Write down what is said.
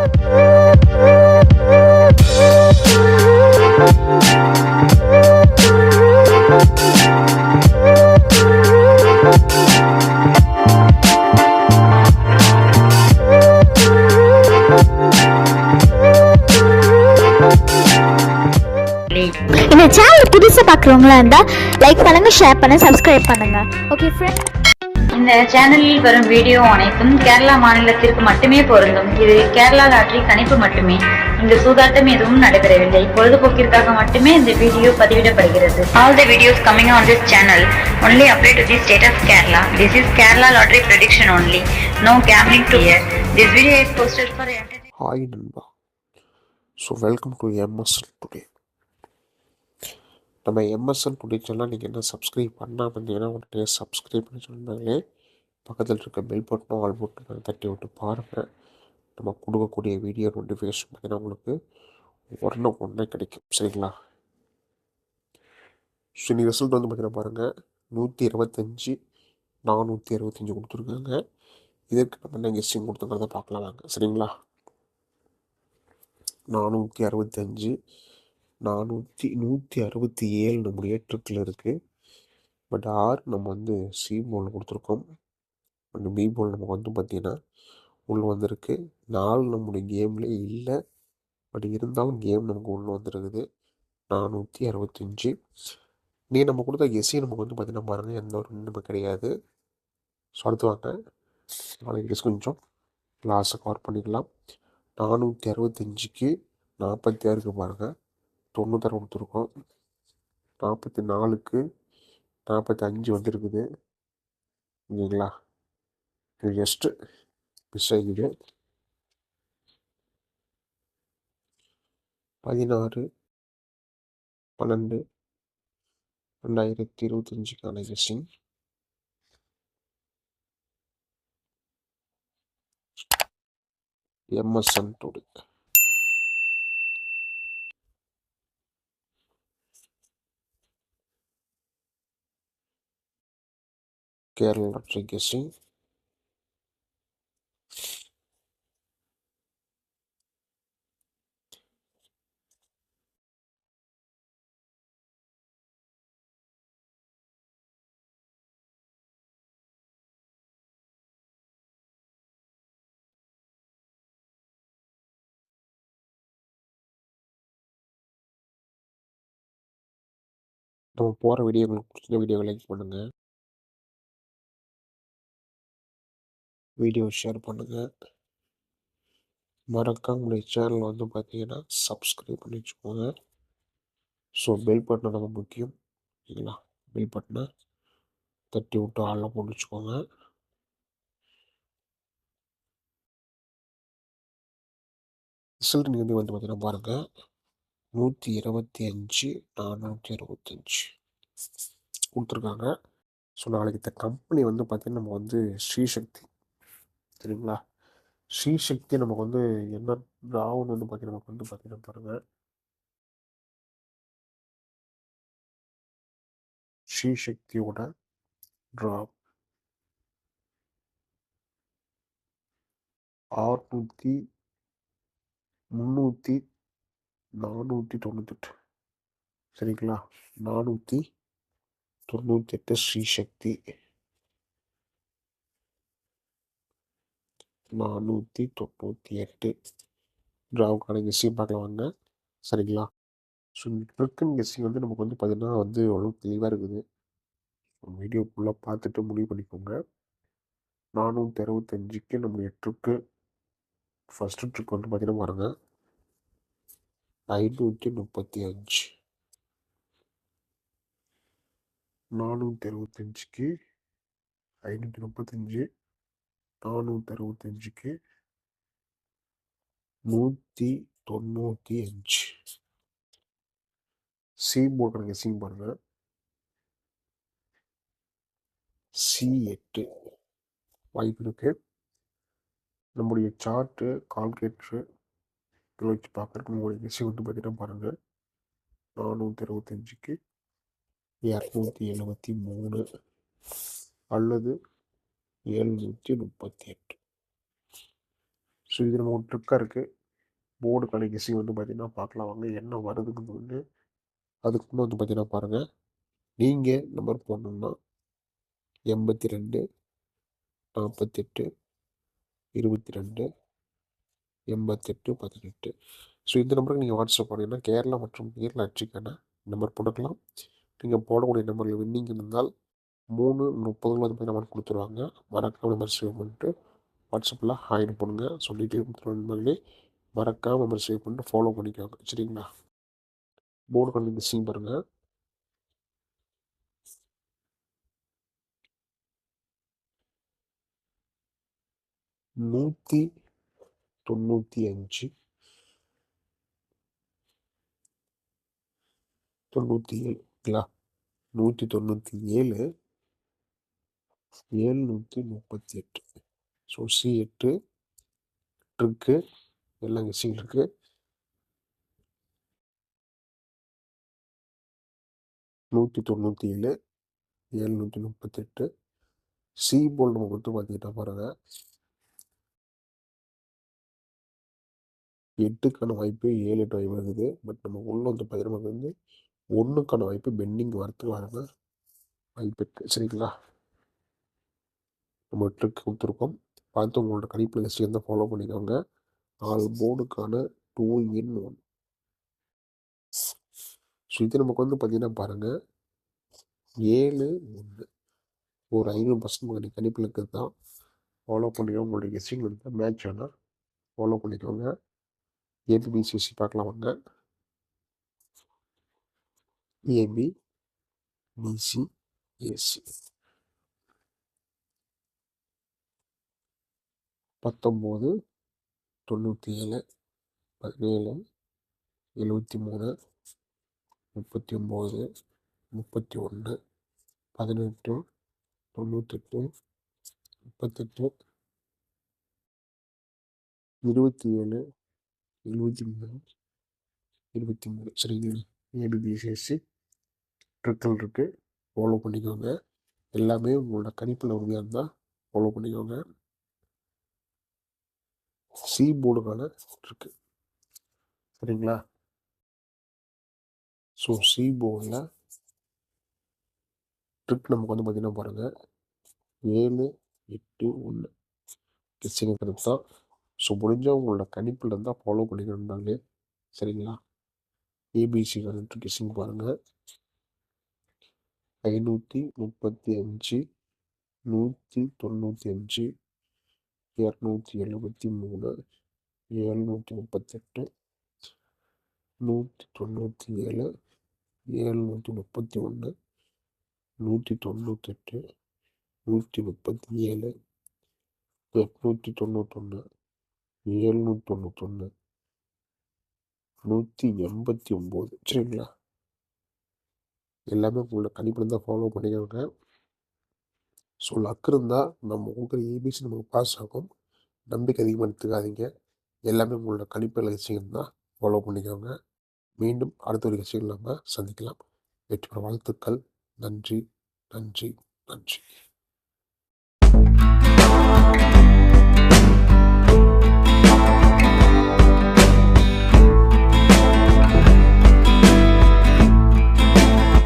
இந்த சேனல் புதுசாக பார்க்குறவங்களா இருந்தால் லைக் பண்ணுங்கள், ஷேர் பண்ணுங்கள், சப்ஸ்கிரைப் பண்ணுங்கள். Okay friend. இந்த சேனலில் வரும் வீடியோ அனைத்தும் கேரளா மாநிலத்திற்கு மட்டுமே பொருந்தும். இது கேரளா லாட்டரி கணிப்பு மட்டுமே. இங்கு சூதாட்டம் எதுவும் நடைபெறவில்லை. பொழுதுபோக்கிற்காக மட்டுமே இந்த video பதிவிடப்படுகிறது. All the videos coming on this channel only apply to the state of Kerala. This is Kerala lottery prediction only. No gambling to here. This video is posted for entertainment. Hi நண்பா. So welcome to MSL today. நம்ம MSL today channel நீங்கள் என்ன subscribe பண்ணால் பார்த்தீங்கன்னா உடனே subscribe பண்ணி சொன்னாங்களே பக்கத்தில் இருக்க பெல் பட்டனும் ஆல் பட்டனும் தட்டி விட்டு பாருங்கள். நம்ம கொடுக்கக்கூடிய வீடியோ நோட்டிஃபிகேஷன் பார்த்தீங்கன்னா உங்களுக்கு உடனே கிடைக்கும். சரிங்களா? ஸோ இன்னைக்கு ரிசல்ட் வந்து பார்த்தீங்கன்னா பாருங்கள், 125 465 கொடுத்துருக்காங்க. இதற்கு நம்ம என்ன கெஸ்டிங் கொடுத்துருக்கிறத பார்க்கலாம் வாங்க. சரிங்களா? 465 167 நம்முடைய ட்ரிக்கில் இருக்குது. பட் நம்ம வந்து சி போல் கொடுத்துருக்கோம். அந்த பி போல் நமக்கு வந்து பார்த்திங்கன்னா உள்ளே வந்திருக்கு. 4 நம்முடைய கேம்லேயே இல்லை, பட் இருந்தாலும் கேம் நமக்கு உள்ளே வந்துருக்குது. 465 நீ நம்ம கொடுத்த கெஸ்ஸி நமக்கு வந்து பார்த்திங்கன்னா பாருங்கள், எந்த ஒரு நமக்கு கிடையாது. ஸோ அடுத்து வாங்க நாளைக்கு கெஸ் கொஞ்சம் லாஸை கவர் பண்ணிக்கலாம். 465க்கு 46க்கு பாருங்கள் 96 கொடுத்துருக்கோம். 44க்கு 45 வந்துருக்குது. இல்லைங்களா? இது ஜஸ்ட்டு மிஸ் ஆகிடுது. 16/12/2025க்கான guessing. MSN today. Kerala lottery guessing. நம்ம போகிற வீடியோ உங்களுக்கு பிடிச்ச வீடியோ லைக் பண்ணுங்கள், வீடியோ ஷேர் பண்ணுங்கள், மறக்காம உங்களுடைய சேனல் வந்து பார்த்தீங்கன்னா சப்ஸ்கிரைப் பண்ணி வச்சுக்கோங்க. ஸோ பெல் பட்டனை ரொம்ப முக்கியம். சரிங்களா? பெல் பட்டனை தட்டி விட்டு ஆளில் போட்டு வச்சுக்கோங்க. ரிசல்ட் நீங்கள் வந்து பார்த்தீங்கன்னா பாருங்கள், 125 465 கொடுத்துருக்காங்க. ஸோ நாளைக்கு இந்த கம்பெனி வந்து பார்த்திங்கன்னா நம்ம வந்து ஸ்ரீசக்தி. சரிங்களா? ஸ்ரீசக்தி நமக்கு வந்து என்ன ட்ராவுன்னு வந்து பார்த்திங்கன்னா நமக்கு வந்து பார்த்திங்கன்னா பாருங்கள், ஸ்ரீசக்தியோட ட்ரா 600 300 498. சரிங்களா? 498 ஸ்ரீசக்தி, 498 ட்ராவுக்கான கெஸ்ஸிங் பார்க்கலாம் வாங்க. சரிங்களா? ஸோ இந்த ட்ரிக்குன்னு கெஸ்ஸிங் வந்து நமக்கு வந்து பார்த்திங்கன்னா வந்து அவ்வளோ தெளிவாக இருக்குது. வீடியோ ஃபுல்லாக பார்த்துட்டு முடிவு பண்ணிக்கோங்க. 465க்கு நம்முடைய ட்ரிக்கு ஃபஸ்ட்டு ட்ரிக் வந்து பார்த்திங்கன்னா பாருங்கள், 535. 465க்கு 535, 465க்கு 195. சி போடுற கெஸ்ஸிங் பாருங்கள், C8 வாய்ப்பு இருக்கு. நம்முடைய சார்ட்டு கால்குலேட்டரு வச்சு பார்க்குறதுக்கு நம்மளுடைய கெஸ்ஸிங் வந்து பார்த்தீங்கன்னா பாருங்கள், 465க்கு 273 அல்லது 738. ஸோ இது நம்ம ஒரு ட்ரிக்காக இருக்குது. போர்டுக்கான கெஸ்ஸிங் வந்து பார்த்தீங்கன்னா பார்க்கலாம் வாங்க என்ன வருதுன்னு வந்து. அதுக்கு முன்னே வந்து பார்த்தீங்கன்னா பாருங்கள், நீங்கள் நம்பர் போடணும்னா 82 48 22 88 18. ஸோ இந்த நம்பருக்கு நீங்கள் வாட்ஸ்அப் பண்ணிங்கன்னா கேரளா மற்றும் கேரளா ஆட்சிக்கான நம்பர் போட்டுக்கலாம். நீங்கள் போடக்கூடிய நம்பரில் வின்னிங் இருந்தால் 3:30 வந்து போய் நம்பர் கொடுத்துருவாங்க. மறக்காம நம்பர் சேவ் பண்ணிட்டு வாட்ஸ்அப்பில் ஹாய்னு போடுங்க. சொல்லிகிட்டே கொடுத்துருவாங்க நண்பர்களே. மறக்காம நம்பர் சேவ் பண்ணிட்டு ஃபாலோ பண்ணிக்கோங்க. சரிங்களா? போர்டு கண்டு மிஸ்ஸிங் பாருங்கள். நூற்றி 95 97ங்களா? 197 738. ஸோ C8 ட்ரிக்கு எல்லாம் கெஸ்ஸிங் இருக்குது. 197 738. சி போல் நம்ம மட்டும் பார்த்துக்கிட்டா பாருங்கள், 8க்கான வாய்ப்பு 7 8 வாய்ப்பு இருக்குது. பட் நம்ம உள்ள வந்து பார்த்தீங்கன்னா நமக்கு வந்து 1க்கான வாய்ப்பு பெண்டிங் வரத்துக்கு வாய்ப்பு இருக்குது. சரிங்களா? நம்ம ட்ரிக் கொடுத்துருக்கோம், பார்த்து உங்களோட கணிப்பில் கெஸ்டிங் இருந்தால் ஃபாலோ பண்ணிக்கோங்க. All போர்டுக்கான 2 in 1. ஸோ இது நமக்கு வந்து பார்த்தீங்கன்னா பாருங்கள் 7 1 ஒரு 500% உங்களுடைய கணிப்பில் இருக்கிறது தான். ஃபாலோ பண்ணிக்கோங்க. உங்களுடைய கெஸ்டிங் இருந்தால் மேட்ச் ஆனால் ஃபாலோ பண்ணிக்கோங்க. ஏபிபிசிசி பார்க்கலாம் வாங்க. A B B C A C 19 97 17 73 39 31 18 98 38 27 73 23. சரிங்களா? ஏபிபிசிஎஸ்சி ட்ரிக்கல் இருக்குது, ஃபாலோ பண்ணிக்கோங்க. எல்லாமே உங்களோட கணிப்பில் உறுதியாக இருந்தால் ஃபாலோ பண்ணிக்கோங்க. சி போர்டுக்கான ட்ரிக்கு. சரிங்களா? ஸோ சி போர்டில் ட்ரிக் நமக்கு வந்து பார்த்தீங்கன்னா பாருங்கள் 7 8 1 கெஸ்ஸிங் இருக்கிறது தான். ஸோ முடிஞ்சால் உங்களோட கணிப்பில் இருந்தால் ஃபாலோ பண்ணிக்கணும்னாலே. சரிங்களா? ஏபிசி கெஸ்ஸிங் பாருங்கள் 535 195 273 738 197 731 198 137 891 791 189. சரிங்களா? எல்லாமே உங்களோட கணிப்பு இருந்தால் ஃபாலோ பண்ணிக்கோங்க. ஸோ லக் இருந்தால் நம்ம கொடுக்குற ஏபிசி நமக்கு பாஸ் ஆகும். நம்பிக்கை அதிகமாக எடுத்துக்காதீங்க. எல்லாமே உங்களோட கணிப்பில் விஷயம் தான் ஃபாலோ பண்ணிக்கோங்க. மீண்டும் அடுத்த ஒரு விஷயம் நம்ம சந்திக்கலாம். வெற்றி பெற வாழ்த்துக்கள். நன்றி நன்றி நன்றி.